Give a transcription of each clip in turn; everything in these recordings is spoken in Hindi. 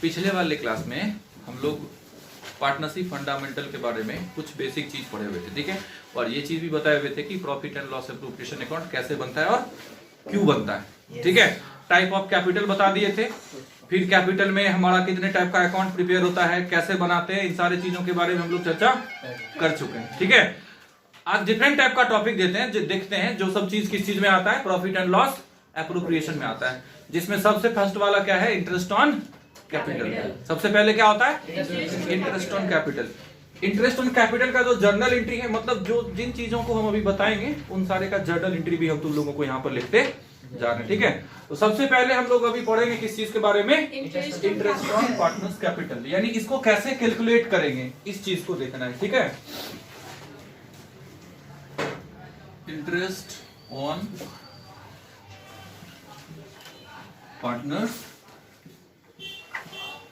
पिछले वाले क्लास में हम लोग पार्टनरशिप फंडामेंटल के बारे में कुछ बेसिक चीज पढ़े हुए थे, ठीक है। और ये चीज भी बताए हुए थे कि profit and loss appropriation account कैसे बनता है और क्यों बनता है, ठीक है। टाइप ऑफ कैपिटल बता दिए थे, फिर कैपिटल में हमारा कितने टाइप का अकाउंट प्रिपेयर होता है, कैसे बनाते हैं, इन सारी चीजों के बारे में हम लोग चर्चा कर चुके हैं, ठीक है। आज डिफरेंट टाइप का टॉपिक देते हैं, देखते हैं जो सब चीज किस चीज में आता है, प्रॉफिट एंड लॉस एप्रोप्रिएशन में आता है, जिसमें सबसे फर्स्ट वाला क्या है, इंटरेस्ट ऑन कैपिटल। सबसे पहले क्या होता है, interest on capital. Interest on capital का जो जर्नल एंट्री है, मतलब जो जिन चीजों को हम अभी बताएंगे उन सारे का जर्नल एंट्री भी हम तुम लोगों को यहाँ पर लिखते जा रहे हैं, ठीक है। तो सबसे पहले हम लोग अभी पढ़ेंगे किस चीज के बारे में, इंटरेस्ट ऑन पार्टनर्स कैपिटल, यानी इसको कैसे कैलकुलेट करेंगे, इस चीज को देखना है, ठीक है। इंटरेस्ट ऑन पार्टनर्स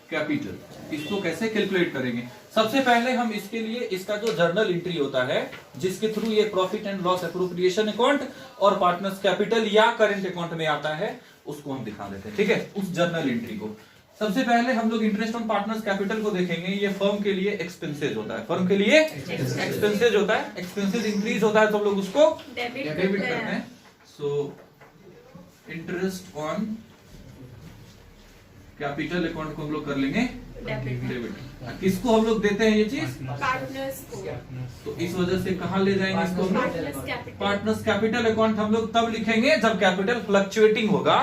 कैपिटल, इसको कैसे कैलकुलेट करेंगे। सबसे पहले हम इसके लिए इसका जो जर्नल एंट्री होता है, जिसके थ्रू ये profit and loss appropriation account और पार्टनर्स कैपिटल या करंट अकाउंट में आता है, उसको हम दिखा देते हैं, ठीक है, उस जर्नल एंट्री को। सबसे पहले हम लोग इंटरेस्ट ऑन पार्टनर्स कैपिटल को देखेंगे। ये फर्म के लिए एक्सपेंसेज होता है, फर्म के लिए एक्सपेंसेज होता है, एक्सपेंसेज इंक्रीज होता है तो हम लोग उसको डेबिट करते हैं। So interest on capital account को हम लोग कर लेंगे डेबिट। किसको हम लोग देते हैं ये चीज, पार्टनर्स को। तो इस वजह से कहां ले जाएंगे इसको हम लोग, पार्टनर्स कैपिटल अकाउंट हम लोग तब लिखेंगे जब कैपिटल फ्लक्चुएटिंग होगा,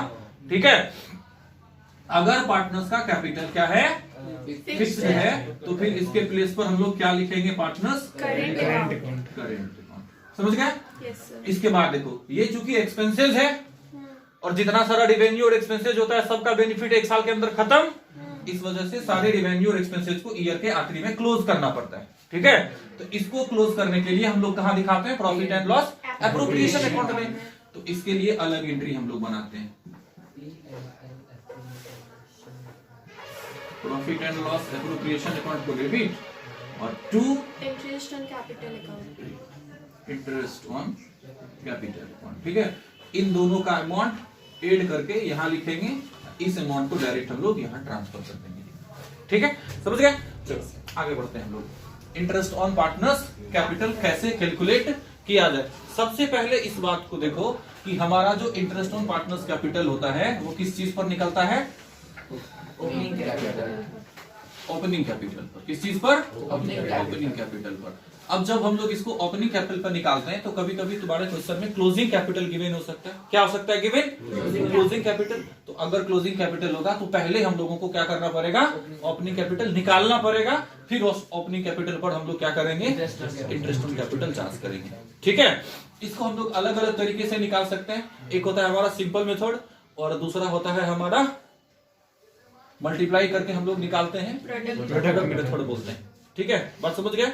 ठीक है। अगर पार्टनर्स का कैपिटल क्या है, फिक्स्ड है, तो फिर इसके प्लेस पर हम लोग क्या लिखेंगे, पार्टनर्स करेंट अकाउंट। समझ गए। Yes sir. इसके बाद देखो, ये चूंकि एक्सपेंसेस है और जितना सारा रिवेन्यू और एक्सपेंसेस होता है सबका बेनिफिट एक साल के अंदर खत्म, इस वजह से सारे रिवेन्यू और एक्सपेंसेस को ईयर के आखिरी में क्लोज करना पड़ता है, ठीक है। तो इसको क्लोज करने के लिए हम लोग कहां दिखाते हैं, profit and loss appropriation account में। तो इसके लिए अलग एंट्री हम लोग बनाते हैं, profit and loss appropriation account को डेबिट और to interest on capital account, interest on capital account, ठीक है। इन दोनों का अमाउंट ऐड करके यहां लिखेंगे, इस अमाउंट को डायरेक्ट हम लोग यहां ट्रांसफर कर देंगे, ठीक है, समझ गए। चलो आगे बढ़ते हैं हम लोग। इंटरेस्ट ऑन पार्टनर्स कैपिटल कैसे कैलकुलेट किया जाए। सबसे पहले इस बात को देखो कि हमारा जो इंटरेस्ट ऑन पार्टनर्स कैपिटल होता है वो किस चीज पर निकलता है, ओपनिंग कैपिटल पर। किस चीज पर, ओपनिंग कैपिटल पर। अब जब हम लोग इसको ओपनिंग कैपिटल पर निकालते हैं तो कभी कभी तुम्हारे क्वेश्चन में क्लोजिंग कैपिटल गिवन हो सकता है। क्या हो सकता है गिवन, क्लोजिंग कैपिटल। तो अगर क्लोजिंग कैपिटल होगा तो पहले हम लोगों को क्या करना पड़ेगा, ओपनिंग कैपिटल निकालना पड़ेगा, फिर उस ओपनिंग कैपिटल पर हम लोग क्या करेंगे, इंटरेस्ट ऑन कैपिटल चार्ज करेंगे, ठीक है। इसको हम लोग अलग अलग तरीके से निकाल सकते हैं। एक होता है हमारा सिंपल मेथड और दूसरा होता है हमारा मल्टीप्लाई करके हम लोग निकालते हैं, प्रोडक्ट मेथड बोलते हैं, ठीक है। बात समझ गए।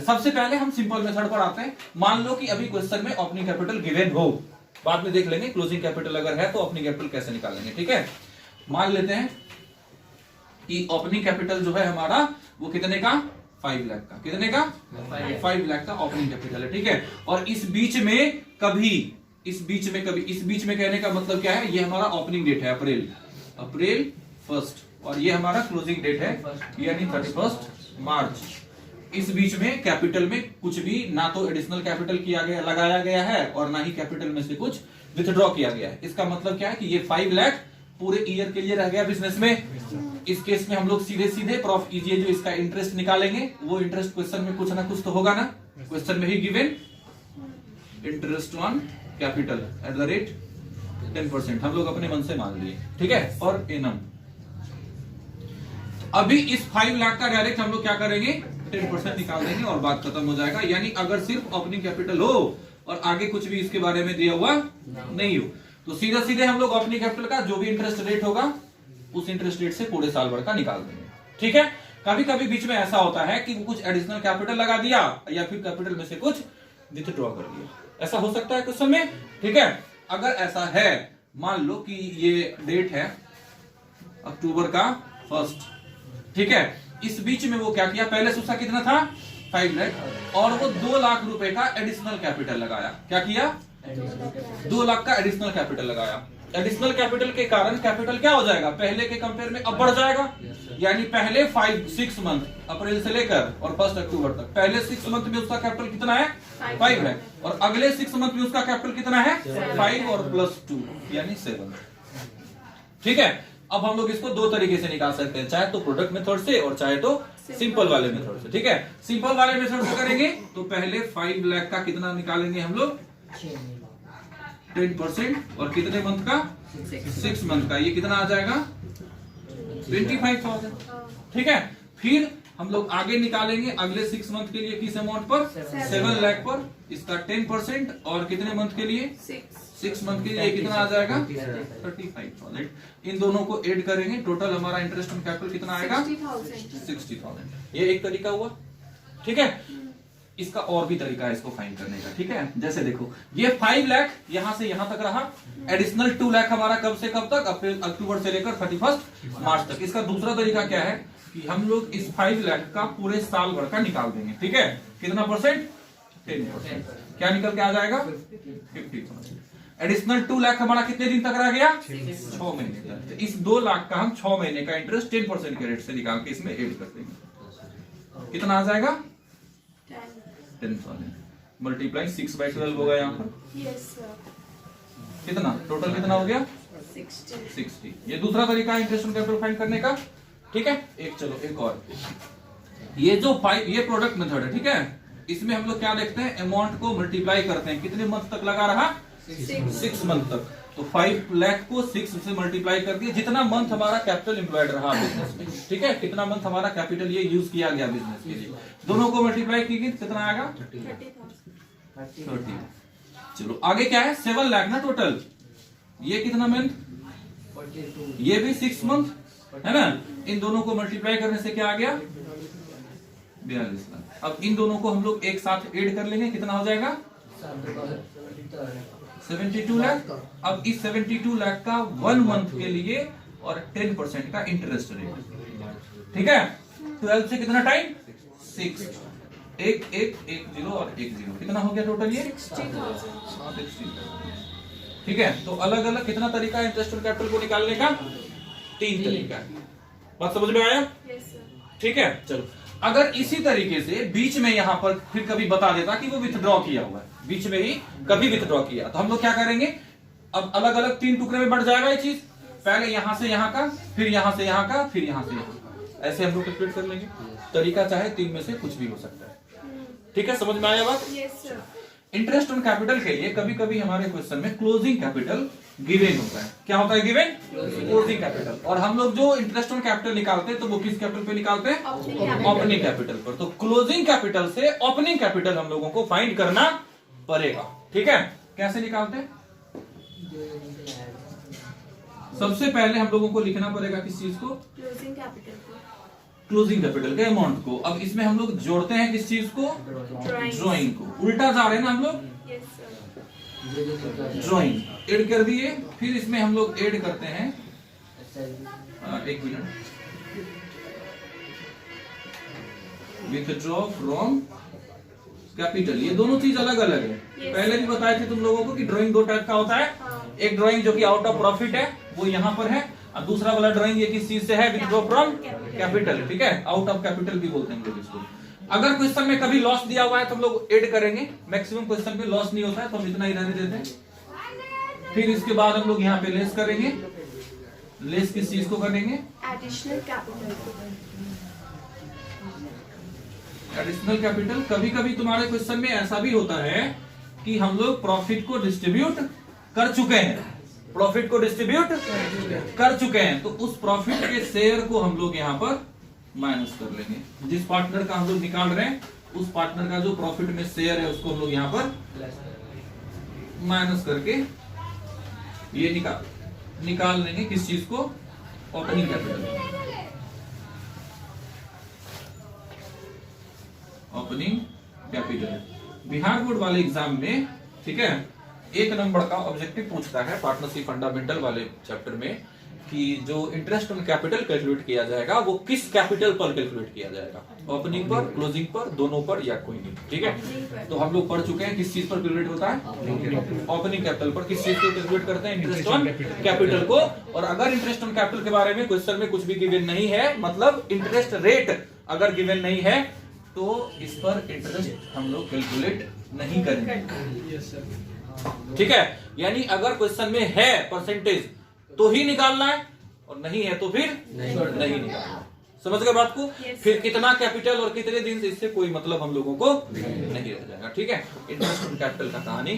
सबसे पहले हम सिंपल मेथड पर आते हैं। मान लो कि अभी क्वेश्चन में ओपनिंग कैपिटल गिवन हो, बाद में देख लेंगे क्लोजिंग कैपिटल अगर है तो ओपनिंग कैपिटल कैसे निकालेंगे, ठीक है। मान लेते हैं कि ओपनिंग कैपिटल जो है हमारा वो कितने का, 5 लाख का। कितने का, 5 लाख का ओपनिंग कैपिटल है, ठीक है। और इस बीच में कहने का मतलब क्या है, ये हमारा ओपनिंग डेट है अप्रैल 1 और ये हमारा क्लोजिंग डेट है यानी 31 मार्च। इस बीच में कैपिटल में कुछ भी ना तो एडिशनल कैपिटल लगाया गया है और ना ही कैपिटल में से कुछ विथड्रॉ किया गया है। इसका मतलब क्या है कि ये 5 लाख पूरे ईयर के लिए रह गया बिजनेस में। इस केस में हम लोग सीधे प्रॉफिट जो इसका इंटरेस्ट निकालेंगे, वो इंटरेस्ट क्वेश्चन में कुछ ना कुछ तो होगा ना, क्वेश्चन में ही given interest on capital at the rate 10% हम लोग अपने मन से मान लिए, ठीक है, और एनम। अभी इस 5 लाख का डायरेक्ट हम लोग क्या करेंगे, 10% निकाल देंगे और बात खत्म हो जाएगा। यानी अगर सिर्फ ओपनिंग कैपिटल हो और आगे कुछ भी इसके बारे में दिया हुआ नहीं हो तो सीधे हम लोग ओपनिंग कैपिटल का जो भी इंटरेस्ट रेट होगा उस इंटरेस्ट रेट से पूरे साल भर का निकाल देंगे, ठीक है। कभी कभी बीच में ऐसा होता है कि वो कुछ एडिशनल कैपिटल लगा दिया या फिर कैपिटल में से कुछ विथड्रॉ कर दिया, ऐसा हो सकता है क्वेश्चन में, ठीक है। अगर ऐसा है, मान लो कि ये डेट है अक्टूबर का 1, ठीक है। इस बीच में वो क्या किया, पहले उसका कितना था 5 लाख और वो 2 लाख रुपए का एडिशनल कैपिटल लगाया। क्या किया, 2 लाख का एडिशनल कैपिटल लगाया। एडिशनल कैपिटल के कारण कैपिटल क्या हो जाएगा, पहले के कंपेयर में अब बढ़ जाएगा। यानी पहले 6 मंथ अप्रैल से लेकर और 1 अक्टूबर तक, पहले 6 मंथ में उसका कैपिटल कितना है, 5 है, और अगले 6 मंथ में उसका कैपिटल कितना है, 5 और +2 यानी 7। ठीक है, अब हम लोग इसको दो तरीके से निकाल सकते हैं, चाहे तो प्रोडक्ट मेथड से और चाहे तो सिंपल वाले मेथड से। ठीक है, सिंपल वाले मेथड से करेंगे तो पहले 5 लाख का कितना निकालेंगे हम लोग, 10%, और कितने मंथ का, 6 मंथ का, ये कितना आ जाएगा 25,000। ठीक है, फिर हम लोग आगे निकालेंगे अगले 6 मंथ के लिए किस अमाउंट पर, 7 लाख पर, इसका 10%, और कितने मंथ के लिए, 6 मंथ के लिए कितना आ जाएगा 35,000। इन दोनों को ऐड करेंगे, टोटल हमारा इंटरेस्ट ऑन कैपिटल कितना आएगा 60,000। ये एक तरीका हुआ। ठीक है, इसका और भी तरीका है इसको फाइंड करने का। ठीक है, जैसे देखो ये 5 लाख यहां से यहां तक रहा, एडिशनल 2 लाख हमारा कब से कब तक, अक्टूबर से लेकर 31 मार्च तक। इसका दूसरा तरीका क्या है कि हम लोग इस 5 लाख का पूरे साल भर का निकाल देंगे। ठीक है, कितना परसेंट, 10%, क्या निकल के आ जाएगा 50,000। एडिशनल 2 लाख हमारा कितने दिन तक रह गया, 6 महीने तक। तो इस 2 लाख का हम 6 महीने का इंटरेस्ट 10% के रेट से निकाल के इसमें ऐड कर देंगे। कितना आ जाएगा 10,000 मल्टीप्लाई 6/12 होगा यहाँ पर। यस सर, कितना टोटल कितना हो गया 60। ये दूसरा तरीका है इंटरेस्ट ऑन कैपिटल फाइंड करने का। ठीक है, चलो एक और, ये जो 5 ये प्रोडक्ट मेथड है। ठीक है, इसमें हम लोग क्या देखते हैं, अमाउंट को मल्टीप्लाई करते हैं, कितने मंथ तक लगा रहा, 6 मंथ तक। तो 5 लाख को 6 से मल्टीप्लाई कर दिए, जितना मंथ हमारा कैपिटल एम्प्लॉयड रहा बिजनेस में। ठीक है, कितना मंथ हमारा कैपिटल ये यूज किया गया बिजनेस के लिए, दोनों को मल्टीप्लाई कीजिए कितना आएगा 30। चलो आगे क्या है, 7 लाख ना टोटल, ये कितना मंथ, ये भी 6 मंथ है ना। इन दोनों को मल्टीप्लाई करने से क्या आ गया 42 लाख। अब इन दोनों को हम लोग एक साथ ऐड कर लेंगे, कितना हो जाएगा 72 लाख। अब इस 72 लाख का 1 मंथ के लिए और 10% का इंटरेस्ट रेट। ठीक है, 12 से कितना टाइम 6, 1 1 1 0 और 1 0, कितना हो गया टोटल ये 60,000। ठीक है, तो अलग अलग कितना तरीका है इंटरेस्ट ऑन कैपिटल को निकालने का, 3 तरीका है। बात समझ में आया। Yes sir. ठीक है, चलो अगर इसी तरीके से बीच में यहाँ पर फिर कभी बता देता कि वो विथड्रॉ किया हुआ है, बीच में ही कभी विथड्रॉ किया, तो हम लोग क्या करेंगे, अब अलग अलग 3 टुकड़े में बढ़ जाएगा ये चीज, पहले यहां से यहां का, फिर यहां से यहां का, फिर यहां से यहां का, ऐसे हम लोग कैलकुलेट कर लेंगे। तरीका चाहे 3 में से कुछ भी हो सकता है। ठीक है, समझ में आया बात। Yes sir. Interest on capital के लिए कभी कभी हमारे क्वेश्चन में क्लोजिंग कैपिटल गिवन होता है। क्या होता है गिवन, क्लोजिंग कैपिटल। और हम लोग जो इंटरेस्ट ऑन कैपिटल निकालते हैं तो वो किस कैपिटल पे निकालते हैं, ओपनिंग कैपिटल पर। तो क्लोजिंग कैपिटल से ओपनिंग कैपिटल हम लोगों को फाइंड करना पड़ेगा। ठीक है, कैसे निकालते हैं, सबसे पहले हम लोगों को लिखना पड़ेगा किस चीज को, क्लोजिंग कैपिटल को, क्लोजिंग कैपिटल के अमाउंट को। अब इसमें हम लोग जोड़ते हैं किस चीज को, ड्राइंग को। उल्टा जा रहे हैं ना हम लोग, यस सर। ड्राइंग ऐड कर दिए, फिर इसमें हम लोग ऐड करते हैं, एक मिनट, विथड्रॉ फ्रॉम कैपिटल। ये दोनों चीज अलग अलग है। पहले भी बताए थे तुम लोगों को कि ड्राइंग 2 टाइप का होता है। एक ड्राइंग जो कि आउट ऑफ प्रॉफिट है वो यहाँ पर है, और दूसरा वाला ड्राइंग ये किस चीज से है, विथड्रॉ फ्रॉम कैपिटल। ठीक है, आउट ऑफ कैपिटल भी बोलते हैं लोग इसको। अगर क्वेश्चन में कभी लॉस दिया हुआ है तो हम लोग ऐड करेंगे, मैक्सिमम क्वेश्चन में लॉस नहीं होता है तो हम इतना ही रहने देते हैं। फिर इसके बाद हम लोग यहाँ पे लेस करेंगे, लेस किस चीज को करेंगे, एडिशनल कैपिटल को। Additional capital. कभी कभी तुम्हारे क्वेश्चन में ऐसा भी होता है कि हम लोग प्रॉफिट को डिस्ट्रीब्यूट कर चुके हैं, प्रॉफिट को डिस्ट्रीब्यूट कर चुके हैं, तो उस प्रॉफिट के शेयर को हम लोग यहाँ पर माइनस कर लेंगे। जिस पार्टनर का हम लोग निकाल रहे हैं उस पार्टनर का जो प्रॉफिट में शेयर है उसको हम लोग यहाँ पर माइनस करके ये निकाल लेंगे किस चीज को, opening capital, opening capital. Bihar board वाले एग्जाम में, ठीक है, 1 नंबर का ऑब्जेक्टिव पूछता है पार्टनरशिप फंडामेंटल वाले चैप्टर में कि जो इंटरेस्ट ऑन कैपिटल कैलकुलेट किया जाएगा वो किस कैपिटल पर कैलकुलेट किया जाएगा, ओपनिंग पर, क्लोजिंग पर, दोनों पर या कोई नहीं। ठीक है, तो हम लोग पढ़ चुके हैं किस चीज पर कैलकुलेट होता है, ओपनिंग कैपिटल पर। किस चीज को कैलकुलेट करते हैं, इंटरेस्ट ऑन कैपिटल को। और अगर इंटरेस्ट ऑन कैपिटल के बारे में क्वेश्चन में कुछ भी गिवन नहीं है, मतलब इंटरेस्ट रेट अगर गिवन नहीं है, तो इस पर इंटरेस्ट हम लोग कैलकुलेट नहीं करेंगे। ठीक है, यानी अगर क्वेश्चन में है परसेंटेज तो ही निकालना है, और नहीं है तो फिर नहीं निकालना। समझ गए बात को? फिर कितना कैपिटल और कितने दिन से, इससे कोई मतलब हम लोगों को नहीं रह जाएगा। ठीक है, इंटरेस्ट ऑन कैपिटल का कहानी।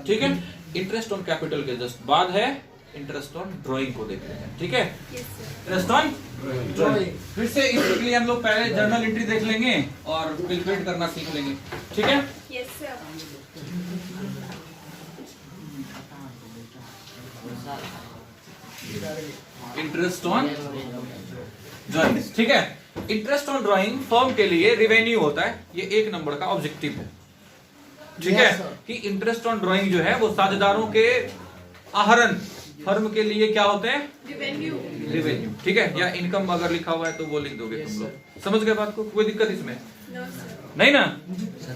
ठीक है, इंटरेस्ट ऑन कैपिटल के जस्ट बाद है इंटरेस्ट ऑन ड्राइंग को देख रहे हैं। ठीक है, इंटरेस्ट ऑन ड्राइंग। फिर से इसके लिए हम लोग पहले जर्नल एंट्री देख लेंगे और कैलकुलेट करना सीख लेंगे। ठीक है, yes sir. Interest on drawing. ठीक है, इंटरेस्ट ऑन ड्राइंग फर्म के लिए रिवेन्यू होता है, ये 1 नंबर का ऑब्जेक्टिव है। ठीक है, कि इंटरेस्ट ऑन ड्राइंग जो है वो साझेदारों के आहरण फर्म के लिए क्या होते हैं, रिवेन्यू। ठीक है, या इनकम अगर लिखा हुआ है तो वो लिख दोगे तुम लोग। समझ गए बात को? कोई दिक्कत इसमें नो सर। नहीं ना?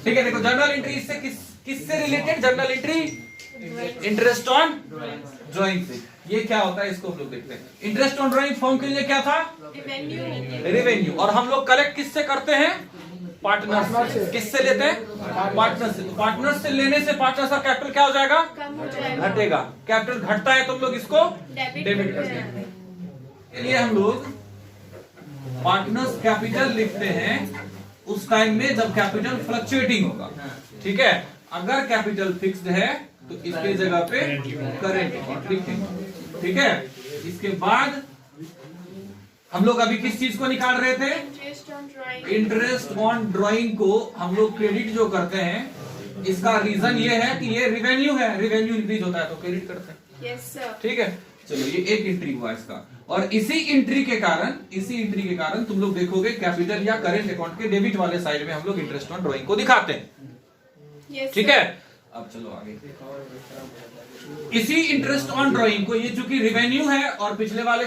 ठीक है, देखो जर्नल एंट्री इससे किससे related, journal entry interest on drawing से। ये क्या होता है इसको हम लोग देखते हैं। इंटरेस्ट ऑन ड्राइंग फर्म के लिए क्या था, रिवेन्यू। और हम लोग कलेक्ट किससे करते हैं, पार्टनर से। किससे लेते हैं, पार्टनर से। तो पार्टनर से लेने से पार्टनर का कैपिटल क्या हो जाएगा, कम हो जाएगा, घटेगा। कैपिटल घटता है तो हम लोग इसको डेबिट करते हैं। के लिए हम लोग पार्टनर्स कैपिटल लिखते हैं उस टाइम में जब कैपिटल फ्लक्चुएटिंग होगा। ठीक है, अगर कैपिटल फिक्स्ड है तो इसके जगह पे करेंट अकाउंट लिखेंगे। ठीक है, इसके बाद हम लोग अभी किस चीज को निकाल रहे थे, इंटरेस्ट ऑन ड्राइंग को हम लोग क्रेडिट जो करते हैं, इसका रीजन ये है कि ये रिवेन्यू है, रिवेन्यू इंक्रीज होता है तो क्रेडिट करते हैं। Yes sir. ठीक है, चलो ये एक एंट्री हुआ इसका। और इसी एंट्री के कारण तुम लोग देखोगे कैपिटल या करेंट अकाउंट के डेबिट वाले साइड में हम लोग इंटरेस्ट ऑन ड्राइंग को दिखाते हैं। ठीक है, अब चलो आगे। इसी इंटरेस्ट ऑन ड्राइंग को, ये चूंकि रिवेन्यू है और पिछले वाले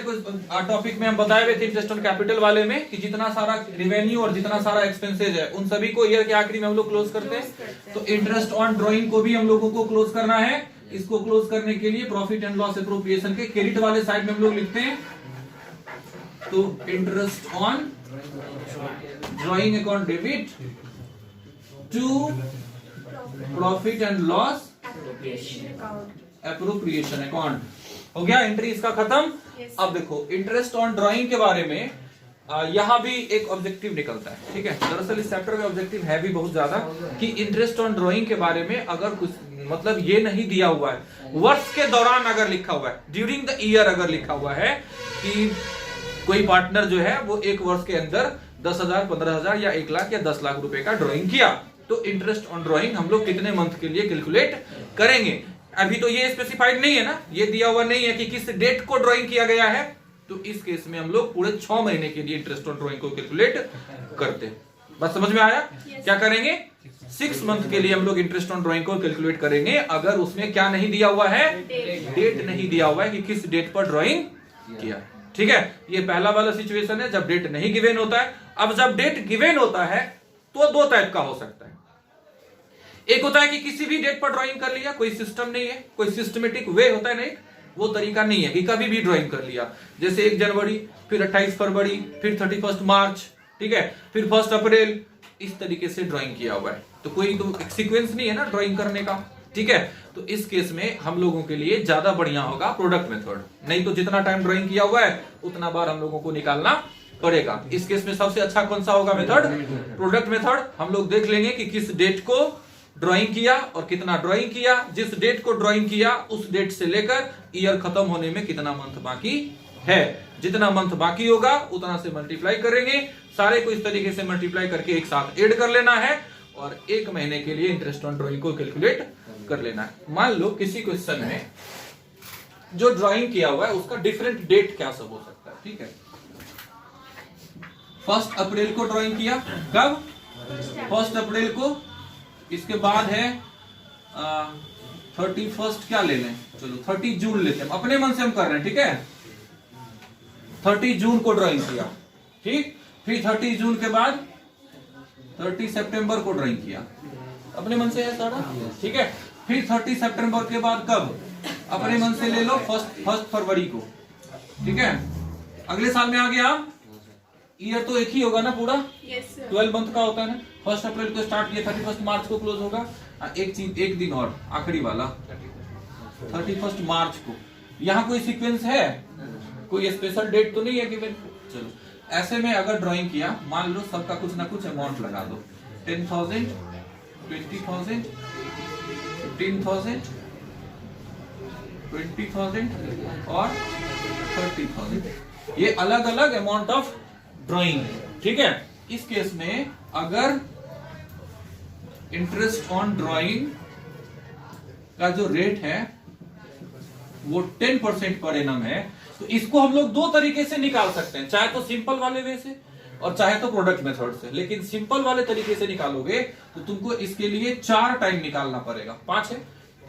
टॉपिक में हम बताए हुए थे इंटरेस्ट ऑन कैपिटल वाले में कि जितना सारा रिवेन्यू और जितना सारा एक्सपेंसेज है उन सभी को ईयर के आखिरी में हम लोग क्लोज करते हैं। तो इंटरेस्ट ऑन ड्राइंग को भी हम लोगों को क्लोज करना है। इसको क्लोज करने के लिए प्रॉफिट एंड लॉस एप्रोप्रिएशन के क्रेडिट वाले साइड में हम लोग लिखते हैं, तो interest on drawing account debit to profit and loss appropriation account. हो गया एंट्री इसका खत्म। अब देखो इंटरेस्ट ऑन ड्राइंग के बारे में यहां भी एक ऑब्जेक्टिव निकलता है। ठीक है, दरअसल इस चैप्टर में ऑब्जेक्टिव है भी बहुत ज्यादा कि इंटरेस्ट ऑन ड्राइंग के बारे में अगर कुछ मतलब ये नहीं दिया हुआ है, वर्ष के दौरान अगर लिखा हुआ है, ड्यूरिंग द ईयर अगर लिखा हुआ है कि कोई पार्टनर जो है वो एक वर्ष के अंदर 10,000, 15,000 या 1 लाख या 10 लाख रुपए का ड्राइंग किया, तो इंटरेस्ट ऑन ड्राइंग हम लोग कितने मंथ के लिए कैलकुलेट करेंगे। अभी तो ये स्पेसिफाइड नहीं है ना, ये दिया हुआ नहीं है कि किस डेट को ड्राइंग किया गया है, तो इस केस में हम लोग पूरे 6 महीने के लिए इंटरेस्ट ऑन ड्राइंग को कैलकुलेट करते हैं। बस समझ में आया? क्या करेंगे, 6 मंथ के लिए हम लोग इंटरेस्ट ऑन ड्राइंग को कैलकुलेट करेंगे। अगर उसमें क्या नहीं दिया हुआ है, डेट नहीं दिया हुआ है कि किस डेट पर ड्राइंग किया। ठीक है, ये पहला वाला सिचुएशन है जब डेट नहीं गिवन होता है। अब जब डेट गिवन होता है तो 2 टाइप का हो सकता है। एक होता है कि किसी भी डेट पर ड्राइंग कर लिया, कोई सिस्टम नहीं है, कोई सिस्टमेटिक वे होता है, नहीं वो तरीका नहीं है कि कभी भी ड्राइंग कर लिया, जैसे 1 जनवरी, फिर 28 फरवरी, फिर 31 मार्च, ठीक है, फिर 1 अप्रैल, इस तरीके से ड्राइंग किया हुआ है। तो कोई तो एक सीक्वेंस नहीं है ना ड्राइंग करने का। ठीक है, तो इस केस में हम लोगों के लिए ज्यादा बढ़िया होगा प्रोडक्ट मेथड। नहीं तो जितना टाइम ड्राइंग किया हुआ है उतना बार हम लोगों को निकालना पड़ेगा। इस केस में सबसे अच्छा कौन सा होगा मेथड, प्रोडक्ट मेथड। हम लोग देख लेंगे कि किस डेट को ड्राइंग किया और कितना ड्राइंग किया, जिस डेट को ड्राइंग किया उस डेट से लेकर ईयर खत्म होने में कितना मंथ बाकी है। जितना मंथ बाकी होगा उतना से मल्टीप्लाई करेंगे, सारे को इस तरीके से मल्टीप्लाई करके एक साथ ऐड कर लेना है और 1 महीने के लिए इंटरेस्ट ऑन ड्राइंग को कैलकुलेट कर लेना है। मान लो किसी क्वेश्चन में जो ड्राइंग किया हुआ है उसका डिफरेंट डेट क्या सब हो सकता है। ठीक है, 1 अप्रैल को ड्राइंग किया, कब, 1 अप्रैल को। इसके बाद है 31 क्या ले लें, चलो 30 जून लेते हैं, अपने मन से हम कर रहे हैं, ठीक है। 30 जून को ड्राइंग किया, ठीक। फिर 30 जून के बाद 30 सितंबर को ड्राइंग किया, अपने मन से है सारा, ठीक है। फिर 30 सितंबर के बाद कब, अपने मन से ले लो फर्स्ट फरवरी को, ठीक है। अगले साल में आ गया, ईयर तो एक ही होगा ना पूरा, Yes, sir. 12 मंथ का होता है ना। 1 अप्रैल को स्टार्ट किया, 31 मार्च को क्लोज होगा। एक चीज, एक दिन और आखिरी वाला 31 मार्च को। यहाँ कोई सीक्वेंस है, कोई स्पेशल डेट तो नहीं है गिवन। चलो ऐसे में अगर ड्राइंग किया, मान लो सबका कुछ ना कुछ अमाउंट लगा दो, 10,000, 20,000, 15,000, 20,000 और 30,000, ये अलग अलग अमाउंट ऑफ ड्राइंग है, ठीक है। इस केस में अगर इंटरेस्ट ऑन ड्राइंग का जो रेट है वो 10% पर एनम है, तो इसको हम लोग दो तरीके से निकाल सकते हैं, चाहे तो सिंपल वाले वे से और चाहे तो प्रोडक्ट मेथड से। लेकिन सिंपल वाले तरीके से निकालोगे तो तुमको इसके लिए 4 टाइम निकालना पड़ेगा। 5 है,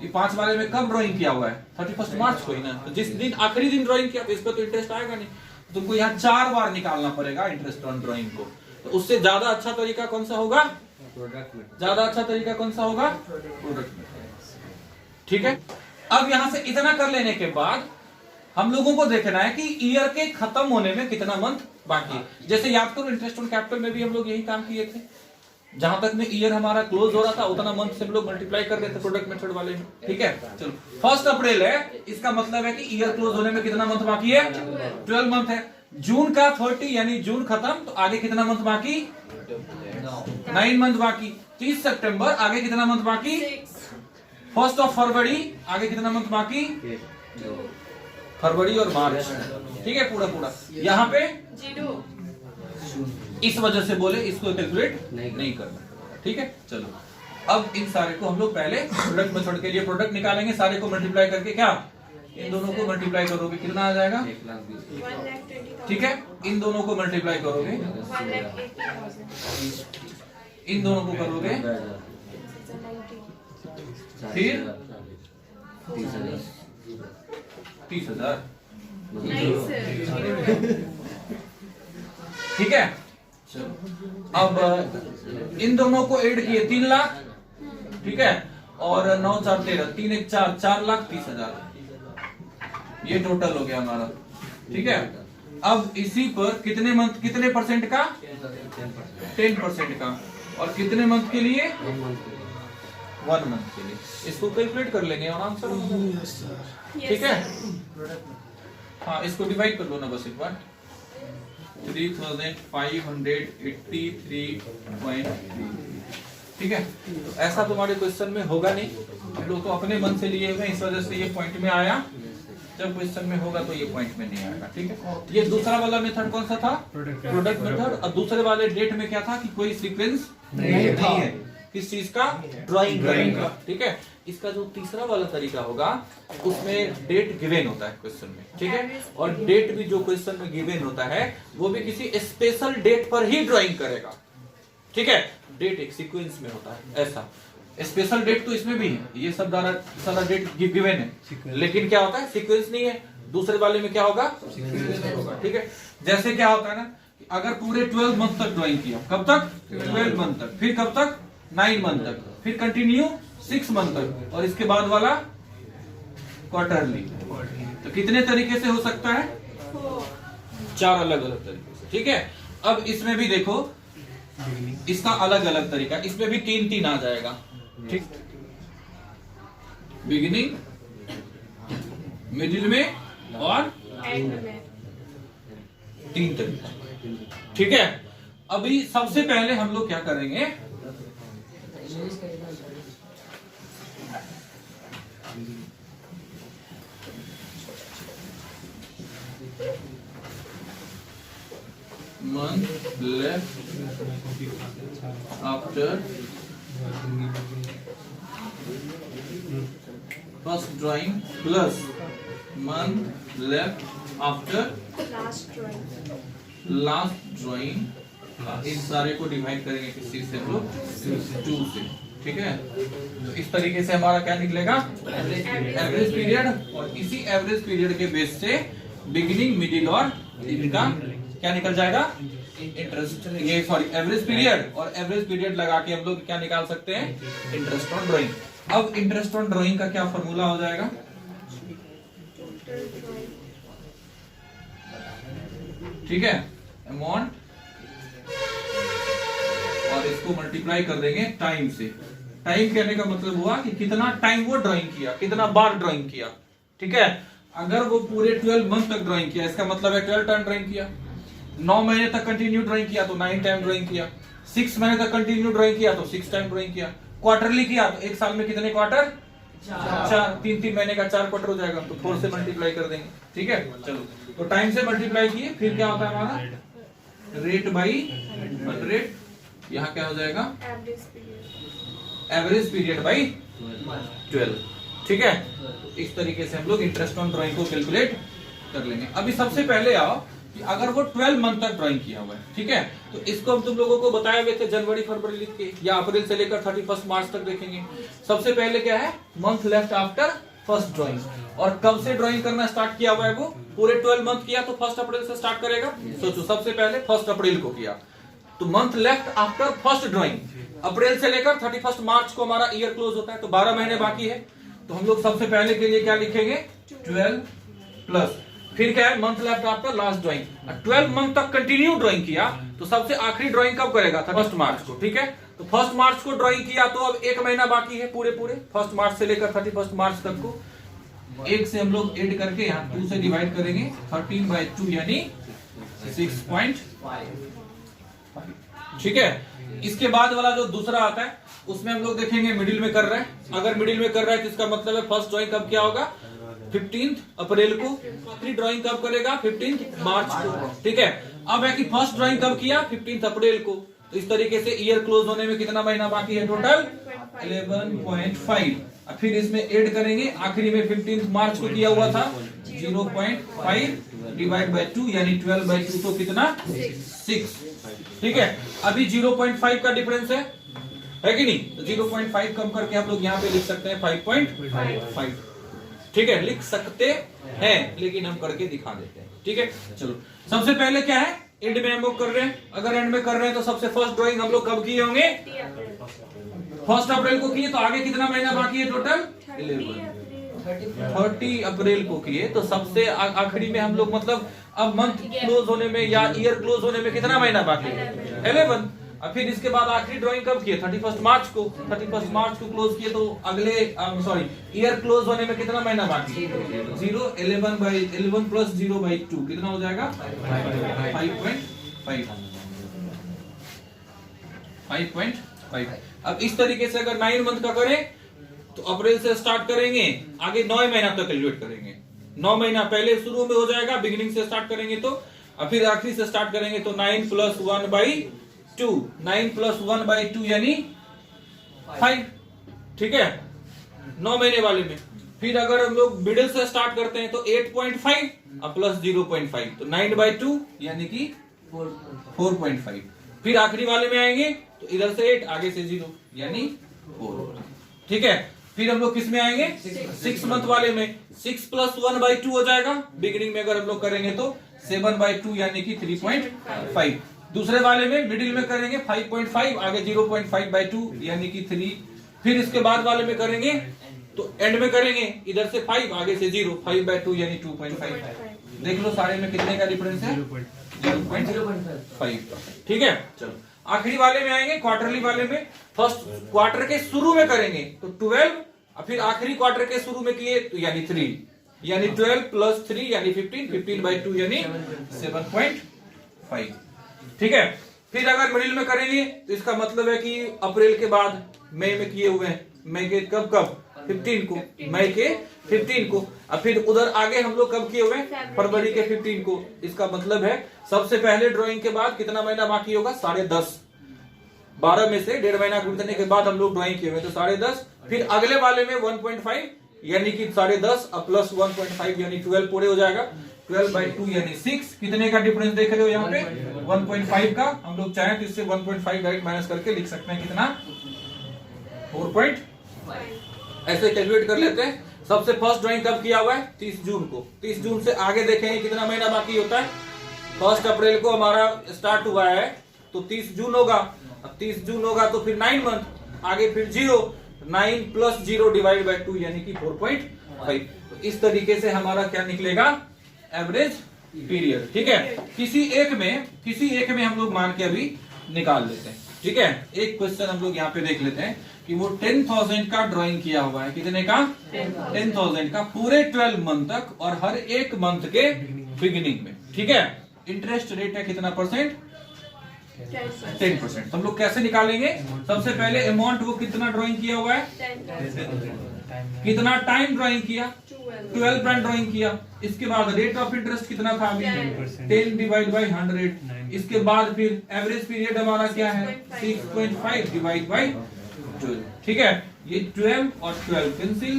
ये 5 वाले में कब ड्राइंग किया हुआ है, 31 मार्च को ही ना, तो जिस दिन आखिरी दिन ड्राइंग किया तो इस पर तो इंटरेस्ट आएगा नहीं, तो तुमको यहाँ 4 बार निकालना पड़ेगा इंटरेस्ट ऑन ड्राइंग को। तो उससे ज्यादा अच्छा तरीका कौन सा होगा, ज्यादा अच्छा तरीका कौन सा होगा, प्रोडक्ट मेथड, ठीक है। अब यहां से इतना कर लेने के बाद हम लोगों को देखना है कि ईयर के खत्म होने में कितना मंथ बाकी है। जैसे याद करो इंटरेस्ट ऑन कैपिटल में भी हम लोग यही काम किए थे, जहां तक में ईयर हमारा क्लोज हो रहा था उतना मंथ से हम लोग मल्टीप्लाई कर देते प्रोडक्ट मेथड वाले में, ठीक है। चलो 1 अप्रैल है, इसका मतलब है कि ईयर क्लोज होने में कितना मंथ बाकी है, 12 मंथ है। जून का 30 यानी जून खत्म, तो आगे कितना मंथ बाकी, 9 मंथ बाकी। 30 सितंबर, आगे कितना मंथ बाकी, 1 फरवरी, आगे कितना मंथ बाकी, फरवरी और मार्च, ठीक है। पूरा पूरा यहाँ पे 0. इस वजह से बोले इसको कैलकुलेट नहीं करना, ठीक है। चलो अब इन सारे को हम लोग पहले प्रोडक्ट मेथड के लिए प्रोडक्ट निकालेंगे, सारे को मल्टीप्लाई करके, क्या इन दोनों को मल्टीप्लाई करोगे कितना आ जाएगा, 1,20,000. ठीक है। इन दोनों को मल्टीप्लाई करोगे, 1,80,000. इन दोनों को करोगे, फिर 30,000, नहीं सर, ठीक है। चलो अब इन दोनों को ऐड किए 3 लाख, ठीक है, और 9 4 13, 3 1 4, 4,30,000, ये टोटल हो गया हमारा, ठीक है। अब इसी पर कितने मंथ, कितने परसेंट का, 10% का, और कितने मंथ के लिए, 1 मंथ के लिए, इसको कैलकुलेट कर लेंगे और आंसर, ठीक है। हाँ इसको डिवाइड कर लो ना बस एक बार, 3,583.3, ठीक है। तो ऐसा तुम्हारे क्वेश्चन में होगा नहीं, हम लोग तो अपने मन से लिए हुए, इस वजह से ये पॉइंट में आया, जब क्वेश्चन में होगा तो ये पॉइंट में नहीं आएगा, ठीक है। ये दूसरा वाला मेथड कौन सा था, प्रोडक्ट मेथड। और दूसरे वाले डेट में क्या था कि कोई सीक्वेंस नहीं है, किस चीज का, ड्राइंग का, ठीक है। इसका जो तीसरा वाला तरीका होगा उसमें डेट गिवन होता है क्वेश्चन में, ठीक है। और डेट भी जो क्वेश्चन में गिवन होता है वो भी किसी स्पेशल डेट पर ही ड्राइंग करेगा, ठीक है। डेट एक सीक्वेंस में होता है, ऐसा स्पेशल डेट तो इसमें भी है, ये सब सारा डेट गिवन है, लेकिन क्या होता है सीक्वेंस नहीं है। दूसरे वाले में क्या होगा, सीक्वेंस होगा, ठीक है। जैसे क्या होता है ना, अगर पूरे 12 मंथ तक ड्राइंग किया, कब तक, 12 मंथ तक, फिर कब तक, 9 मंथ तक, फिर कंटिन्यू 6 मंथ तक, और इसके बाद वाला क्वार्टरली। तो कितने तरीके से हो सकता है, 4 अलग अलग तरीके से, ठीक है। अब इसमें भी देखो, इसका अलग अलग तरीका, इसमें भी 3 आ जाएगा, ठीक। बिगिनिंग, मिडिल में और एंड में 3 तरीका, ठीक है। अभी सबसे पहले हम लोग क्या करेंगे, month left after first drawing plus month left after last drawing, इन सारे को डिवाइड करेंगे किस चीज से, हम लोग 2 से, ठीक है, तो इस तरीके से हमारा क्या निकलेगा, एवरेज पीरियड, और इसी एवरेज पीरियड के बेस से बिगिनिंग, मिडिल और इनका क्या निकल जाएगा, इंटरेस्ट, ये सॉरी एवरेज पीरियड, और एवरेज पीरियड लगा के हम लोग क्या निकाल सकते हैं, इंटरेस्ट ऑन ड्राइंग। अब इंटरेस्ट ऑन ड्राइंग का क्या फॉर्मूला हो जाएगा, ठीक है, अमाउंट और इसको मल्टीप्लाई कर देंगे टाइम से। टाइम कहने का मतलब हुआ कि कितना टाइम वो ड्राइंग किया, कितना बार ड्राइंग किया, ठीक है। अगर वो पूरे 12 मंथ तक ड्राइंग किया, इसका मतलब है 12 टाइम ड्राइंग किया। 9 महीने तक कंटिन्यू ड्राइंग किया तो 9 टाइम ड्राइंग किया। 6 महीने तक कंटिन्यू ड्राइंग किया तो 6 टाइम ड्राइंग किया। क्वार्टरली किया तो एक साल में कितने क्वार्टर, 4, 3 महीने का 4 क्वार्टर हो जाएगा, तो 4 से मल्टीप्लाई कर देंगे, ठीक है। चलो, तो टाइम से मल्टीप्लाई किए, फिर क्या होता है हमारा, रेट बाई 100, यहाँ क्या हो जाएगा, एवरेज पीरियड बाई 12, ठीक है। तो इस तरीके से हम लोग इंटरेस्ट ऑन ड्राइंग को कैलकुलेट कर लेंगे। अभी सबसे पहले आओ कि अगर वो 12 मंथ तक ड्राइंग किया हुआ है, ठीक है, तो इसको हम तुम लोगों को बताए हुए थे जनवरी फरवरी लिख के, या अप्रैल से लेकर 31 मार्च तक देखेंगे। सबसे पहले क्या है, month left after first drawing, और कब से ड्राइंग करना स्टार्ट किया हुआ है, वो पूरे 12 मंथ किया तो 1 अप्रैल से स्टार्ट करेगा। सोचो, सबसे पहले 1 अप्रैल को किया, तो month left after first drawing, April से लेकर 31 मार्च को हमारा ईयर क्लोज होता है, तो 12 महीने बाकी है। तो हम लोग सबसे पहले के लिए क्या लिखेंगे, 12 प्लस, फिर क्या है, month left after last drawing. 12 month तक कंटिन्यू ड्राइंग किया तो सबसे आखिरी ड्राइंग कब करेगा, 1 मार्च को, ठीक है। तो 1 मार्च को ड्राइंग किया तो अब 1 महीना बाकी है पूरे 1 मार्च से लेकर 31 मार्च तक को। 1 से हम लोग ऐड करके यहाँ 2 से डिवाइड करेंगे, 13/2 यानी 6.5, ठीक है। इसके बाद वाला जो दूसरा आता है उसमें हम लोग देखेंगे मिडिल में कर रहा है। अगर मिडिल में कर रहा है तो इसका मतलब है फर्स्ट ड्राइंग कब क्या होगा, 15 अप्रैल को। आखिरी ड्राइंग कब करेगा, 15 मार्च को, ठीक है। अब है कि फर्स्ट ड्राइंग कब किया, 15 अप्रैल को। तो इस तरीके से ईयर क्लोज होने में कितना महीना बाकी है, टोटल 11.5। फिर इसमें ऐड करेंगे, आखिरी में 15 मार्च को किया हुआ था, 0.5 डिवाइड बाय 2 यानी 12/2, तो कितना 6, ठीक है। अभी 0.5 का डिफरेंस है कि नहीं, तो 0.5 कम करके हम लोग यहाँ पे लिख सकते हैं 5.5, ठीक है, लिख सकते हैं, लेकिन हम करके दिखा देते हैं, ठीक है। चलो, सबसे पहले क्या है, एंड में हम लोग कर रहे हैं। अगर एंड में कर रहे हैं तो सबसे फर्स्ट ड्राइंग हम लोग कब किए होंगे, 1 अप्रैल को किए, तो आगे कितना महीना बाकी है, टोटल 30 अप्रैल को किए, तो सबसे आखिरी में हम लोग मतलब अब मंथ क्लोज होने में या ईयर क्लोज होने में कितना महीना बाकी है, 11। और फिर इसके बाद आखिरी ड्राइंग कब किए, 31 मार्च को। 31 मार्च को क्लोज किए, तो अगले सॉरी ईयर क्लोज होने में कितना महीना बाकी है, 0, 11 प्लस 0/2 कितना हो जाएगा, 5.5। अब इस तरीके से अगर 9 मंथ का करें तो अप्रैल से स्टार्ट करेंगे, आगे 9 महीना तक कैलकुलेट करेंगे। 9 महीना पहले शुरू में हो जाएगा, बिगिनिंग से स्टार्ट करेंगे तो, और फिर आखिरी से स्टार्ट करेंगे तो 9 + 1/2, 9 + 1/2 यानी 5, ठीक है, 9 महीने वाले में। फिर अगर हम लोग मिडिल से स्टार्ट करते हैं तो 8.5 और प्लस 0.5, तो 9/2 यानी कि 4.5। फिर आखिरी वाले में आएंगे तो इधर से 8, आगे से 0 यानी 4, ठीक है। फिर हम लोग किस में आएंगे, 6 मंथ वाले में, 6 + 1/2 हो जाएगा। बिगिनिंग में अगर हम लोग करेंगे तो 7/2 यानी कि 3.5। दूसरे वाले में मिडिल में करेंगे 5.5, आगे 0.5/2 यानी कि 3। फिर इसके बाद वाले में करेंगे तो एंड में करेंगे, इधर से 5, आगे से 0, 5/2 यानी 2.5। देख लो सारे में कितने का डिफरेंस है, 0.5, ठीक है। चलो, आखिरी वाले में आएंगे, क्वार्टरली वाले में। फर्स्ट क्वार्टर के शुरू में करेंगे तो 12, और फिर आखिरी क्वार्टर के शुरू में किए तो यानी 3, यानी 12 + 3 यानी 15, 15/2 यानी 7.5, ठीक है। फिर अगर मिडिल में करेंगे तो इसका मतलब है कि अप्रैल के बाद मई में किए हुए हैं, मई के कब 15 को, मई के 15 को। अब फिर उधर आगे हम लोग कब किए हुए हैं, फरवरी के 15 को। इसका मतलब है सबसे पहले ड्राइंग के बाद कितना महीना बाकी होगा, 10.5। 12 में से 1.5 महीना गुजरने के बाद हम लोग ड्राइंग किए हुए तो 10.5। फिर अगले वाले में 1.5 यानी कि 10.5 और प्लस 1.5 यानी 12 पूरे हो जाएगा। 12/2 यानी 6। कितने का डिफरेंस देख रहे हो यहाँ पे, 1.5 का। हम लोग चाहें तो इससे 1.5 डायरेक्ट माइनस करके लिख सकते हैं कितना, 4.5 ऐसे कैलकुलेट कर लेते हैं। सबसे फर्स्ट ड्राइंग कब किया हुआ है? 30 जून को। 30 जून से आगे देखेंगे कितना महीना बाकी होता है। 1 अप्रैल को हमारा स्टार्ट हुआ है तो 30 जून होगा। अब 30 जून होगा तो फिर 9 मंथ आगे, फिर 0, 9 + 0 डिवाइड बाय 2 यानी कि 4.5। तो इस तरीके से हमारा क्या निकलेगा? Average period. ठीक है, किसी एक में हम लोग मान के अभी निकाल लेते हैं। ठीक है, एक क्वेश्चन हम लोग यहाँ पे देख लेते हैं कि वो 10,000 का ड्राइंग किया हुआ है। कितने का? 10,000 का, पूरे 12 मंथ तक और हर एक मंथ के बिगिनिंग में। ठीक है, इंटरेस्ट रेट है कितना परसेंट? 10%। हम लोग कैसे निकालेंगे? सबसे पहले अमाउंट वो कितना ड्राइंग किया हुआ है, 10,000 कितना टाइम ड्राइंग किया, 12 12 ड्राइंग किया। इसके बाद रेट ऑफ इंटरेस्ट कितना था अभी? 10 डिवाइड बाई 100। इसके बाद फिर एवरेज पीरियड हमारा क्या है? 6.5 डिवाइड बाई 12। ठीक है, ये 12 और 12 कैंसिल,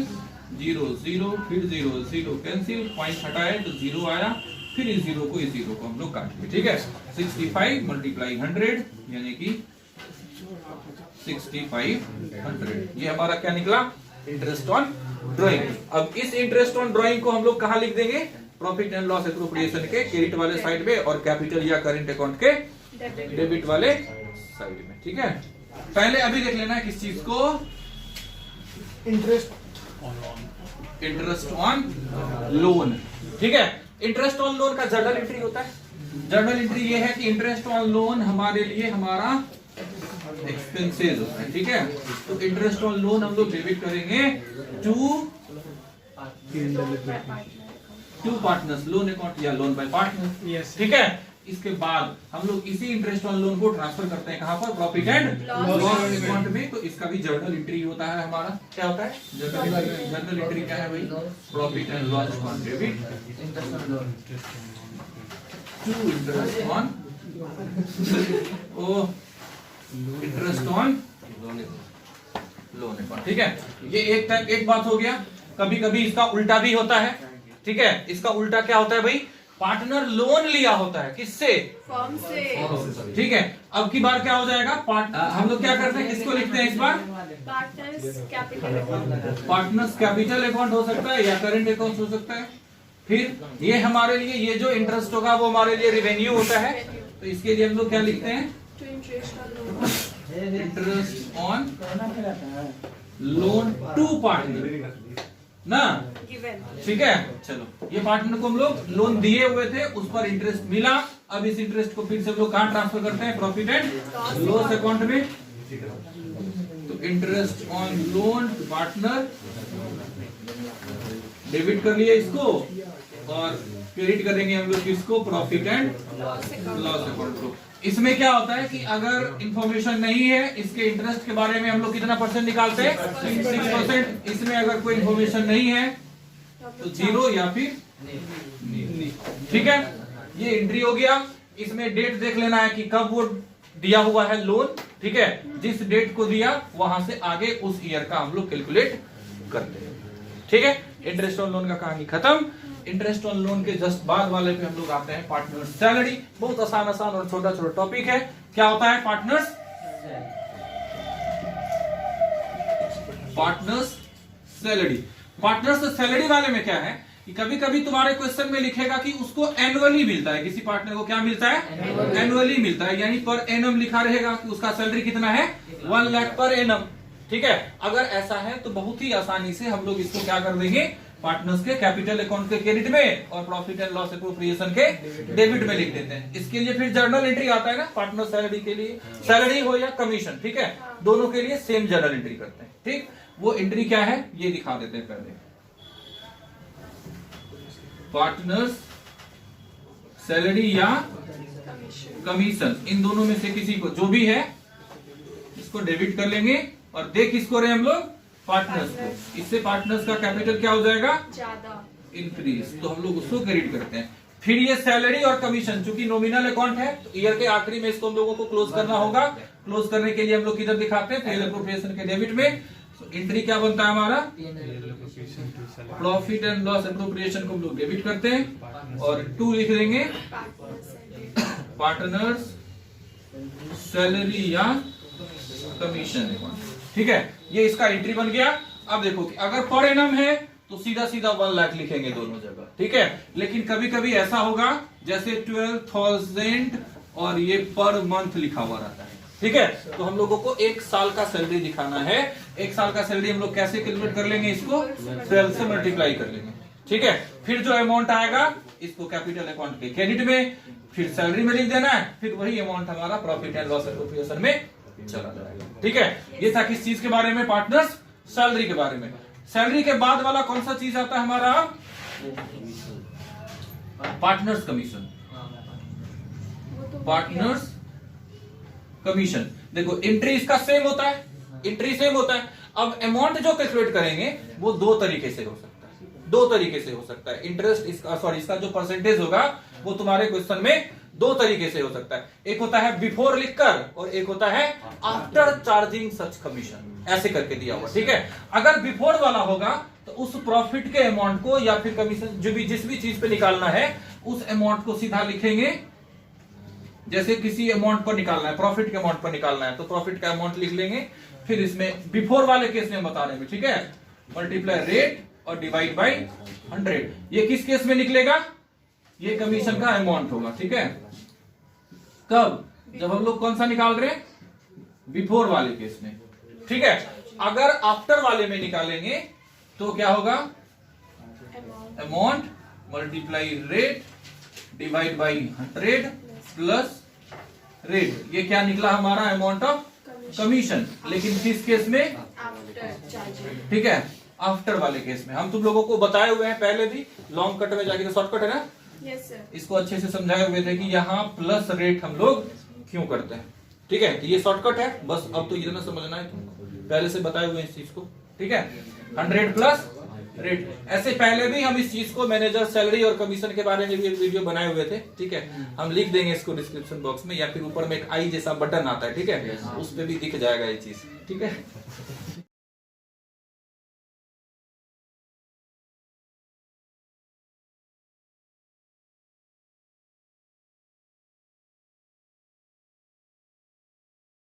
0 0 फिर 0 0 कैंसिल, पॉइंट हटाए तो 0 आया, फिर इस 0 को हम लोग काट लेंगे। ठीक है, 65 × 100 यानी कि 6500। ये हमारा क्या निकला? Interest on drawing. अब इस इंटरेस्ट ऑन ड्राइंग को हम लोग कहाँ लिख देंगे? प्रॉफिट एंड लॉस एप्रोप्रिएशन के क्रेडिट वाले साइड में और कैपिटल या करेंट अकाउंट के डेबिट वाले साइड में। ठीक है, पहले अभी देख लेना है किस चीज को? Interest on loan. ठीक है, इंटरेस्ट ऑन लोन का जर्नल एंट्री होता है। जर्नल एंट्री ये है कि इंटरेस्ट ऑन लोन हमारे लिए हमारा एक्सपेंसेस होता है। ठीक है, तो इंटरेस्ट ऑन लोन हम लोग डेबिट करेंगे टू पार्टनर्स, लोन अकाउंट या लोन बाय पार्टनर्स। ठीक है, इसके बाद हम लोग इसी इंटरेस्ट ऑन लोन को ट्रांसफर करते हैं कहां पर? प्रॉफिट एंड लॉस अकाउंट में। तो इसका भी जर्नल एंट्री होता है हमारा। क्या होता है जर्नल एंट्री? क्या है भाई? Profit and loss account debit to interest on interest on loan account. ठीक है, ये एक बात हो गया। कभी कभी इसका उल्टा भी होता है। ठीक है, इसका उल्टा क्या होता है भाई? पार्टनर लोन लिया होता है, किससे? फर्म से। ठीक है, अब की बार क्या हो जाएगा? हम लोग क्या करते हैं, किसको लिखते हैं इस बार? Partners capital account. Partners capital account हो सकता है या करेंट अकाउंट हो सकता है। फिर ये हमारे लिए ये जो इंटरेस्ट होगा वो हमारे लिए रेवेन्यू होता है। तो इसके लिए हम लोग क्या लिखते हैं? To interest on loan. Interest on loan to partner ना। गिवन। ठीक है, चलो ये पार्टनर को हम लोग लोन दिए हुए थे, उस पर इंटरेस्ट मिला। अब इस इंटरेस्ट को फिर से हम लोग कहां ट्रांसफर करते हैं? प्रॉफिट एंड लॉस अकाउंट में। तो interest on loan to partner debit कर लिया इसको और क्रेडिट करेंगे हम लोग किसको? प्रॉफिट एंड लॉस अकाउंट को। इसमें क्या होता है कि अगर इंफॉर्मेशन नहीं है इसके इंटरेस्ट के बारे में, हम लोग कितना परसेंट निकालते हैं? 6%। इसमें अगर कोई इंफॉर्मेशन नहीं है तो 0 या फिर नहीं। ठीक है, ये एंट्री हो गया। इसमें डेट देख लेना है कि कब वो दिया हुआ है लोन। ठीक है, जिस डेट को दिया वहां से आगे उस ईयर का हम लोग कैलकुलेट करते हैं। ठीक है, इंटरेस्ट ऑन लोन का कहानी खत्म। इंटरेस्ट ऑन लोन के जस्ट बाद वाले पे हम लोग आते हैं पार्टनर सैलरी। बहुत आसान और छोटा टॉपिक है। क्या होता है पार्टनर्स सैलरी? पार्टनर्स सैलरी वाले में क्या है कि कभी कभी तुम्हारे क्वेश्चन में लिखेगा कि उसको एनुअली मिलता है। किसी पार्टनर को क्या मिलता है? एनुअली मिलता है, यानी पर एनम लिखा रहेगा कि उसका सैलरी कितना है? 1 लाख पर एनम। ठीक है, अगर ऐसा है तो बहुत ही आसानी से हम लोग इसको क्या कर देंगे? पार्टनर्स के कैपिटल अकाउंट के क्रेडिट में और प्रॉफिट एंड लॉस एप्रोप्रिएशन के डेबिट में लिख देते हैं। इसके लिए फिर जर्नल एंट्री आता है ना पार्टनर सैलरी के लिए, सैलरी हो या कमीशन। ठीक है, दोनों के लिए सेम जर्नल एंट्री करते हैं। ठीक, वो एंट्री क्या है ये दिखा देते हैं पहले। पार्टनर्स सैलरी या कमीशन, इन दोनों में से किसी को जो भी है इसको डेबिट कर लेंगे और दे किसको रहे हम लोग? पार्टनर्स को। इससे पार्टनर्स का कैपिटल क्या हो जाएगा? ज्यादा इंक्रीज। तो हम लोग उसको क्रेडिट करते हैं। फिर ये सैलरी और कमीशन चूंकि नॉमिनल अकाउंट है तो ईयर के आखिरी में इसको हम लोगों को क्लोज करना होगा। क्लोज करने के लिए हम लोग किधर दिखाते हैं? पीएल एप्रोप्रिएशन के डेबिट में। तो एंट्री क्या बनता है हमारा? प्रॉफिट एंड लॉस एप्रोप्रिएशन को हम लोग डेबिट करते हैं और 2 लिख देंगे पार्टनर्स सैलरी या कमीशन अकाउंट। ठीक है, ये इसका एंट्री बन गया। अब देखो कि अगर पर एनम है तो सीधा सीधा 1 लाख लिखेंगे दोनों जगह, ठीक है। लेकिन कभी कभी ऐसा होगा जैसे 12,000 और ये पर मंथ लिखा हुआ रहता है, ठीक है। तो हम लोगों को 1 साल का सैलरी दिखाना है। 1 साल का सैलरी हम लोग कैसे कैलकुलेट कर लेंगे, इसको 12 से मल्टीप्लाई कर लेंगे, ठीक है। फिर जो अमाउंट आएगा इसको कैपिटल अकाउंट के क्रेडिट में, फिर सैलरी में लिख देना है, फिर वही अमाउंट हमारा प्रॉफिट एंड लॉस एप्रोप्रिएशन में चला जाएगा, ठीक है। ये था किस चीज के बारे में पार्टनर्स, सैलरी के बारे में। सैलरी के बाद वाला कौन सा चीज आता है हमारा, पार्टनर्स कमीशन। पार्टनर्स कमीशन, देखो एंट्री इसका सेम होता है, एंट्री सेम होता है। अब अमाउंट जो कैलकुलेट करेंगे वो 2 तरीके से हो सकता है, 2 तरीके से हो सकता है। इंटरेस्ट इसका सॉरी इसका जो परसेंटेज होगा वो तुम्हारे क्वेश्चन में 2 तरीके से हो सकता है। एक होता है बिफोर लिखकर और एक होता है आफ्टर चार्जिंग सच कमीशन, ऐसे करके दिया हुआ, ठीक है। अगर बिफोर वाला होगा तो उस प्रॉफिट के अमाउंट को या फिर कमीशन जो भी जिस भी चीज पे निकालना है उस अमाउंट को सीधा लिखेंगे। जैसे किसी अमाउंट पर निकालना है, प्रॉफिट के अमाउंट पर निकालना है तो प्रॉफिट का अमाउंट लिख लेंगे। फिर इसमें बिफोर वाले केस में बता रहे हैं, ठीक है, मल्टीप्लाई रेट और डिवाइड बाई 100। ये किस केस में निकलेगा, ये कमीशन का अमाउंट होगा, ठीक है। कब, जब हम लोग कौन सा निकाल रहे हैं, बिफोर वाले केस में, ठीक है। अगर आफ्टर वाले में निकालेंगे तो क्या होगा, amount multiply rate divide by 100 plus rate. ये क्या निकला हमारा, अमाउंट ऑफ कमीशन। लेकिन किस केस में, ठीक है, आफ्टर वाले केस में। हम तुम लोगों को बताए हुए हैं पहले भी, लॉन्ग कट में जाके, तो शॉर्टकट है ना, यस सर। इसको अच्छे से समझाए हुए थे कि यहाँ प्लस रेट हम लोग क्यों करते हैं, ठीक है। तो ये शॉर्टकट है, बस अब तो इतना समझना है तुमको, पहले से बताए हुए इस चीज को, ठीक है। 100 प्लस रेट। ऐसे पहले भी हम इस चीज को मैनेजर सैलरी और कमीशन के बारे में भी एक वीडियो बनाए हुए थे, ठीक है। हम लिख देंगे इसको डिस्क्रिप्शन बॉक्स में या फिर ऊपर में एक आई जैसा बटन आता है, ठीक है, उस पे भी दिख जाएगा ये चीज, ठीक है।